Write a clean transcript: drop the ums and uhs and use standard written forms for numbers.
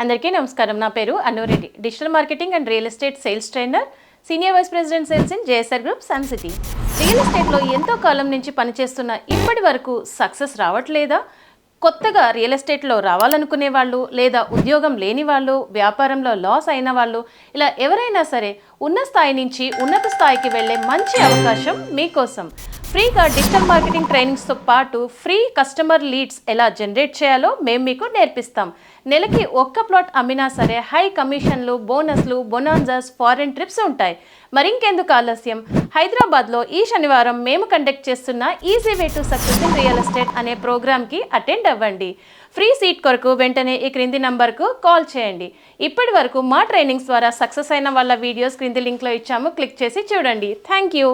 అందరికీ నమస్కారం. నా పేరు Anureddy, digital marketing and real estate sales trainer, senior vice president sales in J S R group Sun City. Real ఎస్టేట్లో ఎంతో కాలం నుంచి పనిచేస్తున్న ఇప్పటి వరకు సక్సెస్ రావట్లేదా? కొత్తగా రియల్ ఎస్టేట్లో రావాలనుకునే వాళ్ళు, లేదా ఉద్యోగం లేని వాళ్ళు, వ్యాపారంలో లాస్ అయిన వాళ్ళు, ఇలా ఎవరైనా సరే ఉన్న స్థాయి నుంచి ఉన్నత స్థాయికి వెళ్ళే మంచి అవకాశం మీకోసం. ఫ్రీగా డిజిటల్ మార్కెటింగ్ ట్రైనింగ్స్తో పాటు ఫ్రీ కస్టమర్ లీడ్స్ ఎలా జనరేట్ చేయాలో మేము మీకు నేర్పిస్తాం. నెలకి ఒక్క ప్లాట్ అమ్మినా సరే హై కమిషన్లు, బోనస్లు, బొనాన్జాస్, ఫారెన్ ట్రిప్స్ ఉంటాయి. మరింకెందుకు ఆలస్యం? హైదరాబాద్లో ఈ శనివారం మేము కండక్ట్ చేస్తున్న easy way to success in real estate అనే ప్రోగ్రామ్కి అటెండ్ అవ్వండి. ఫ్రీ సీట్ కొరకు వెంటనే ఈ క్రింది నంబర్కు కాల్ చేయండి. ఇప్పటి వరకు మా ట్రైనింగ్స్ ద్వారా సక్సెస్ అయిన వాళ్ళ వీడియోస్ క్రింది లింక్లో ఇచ్చాము, క్లిక్ చేసి చూడండి. Thank you.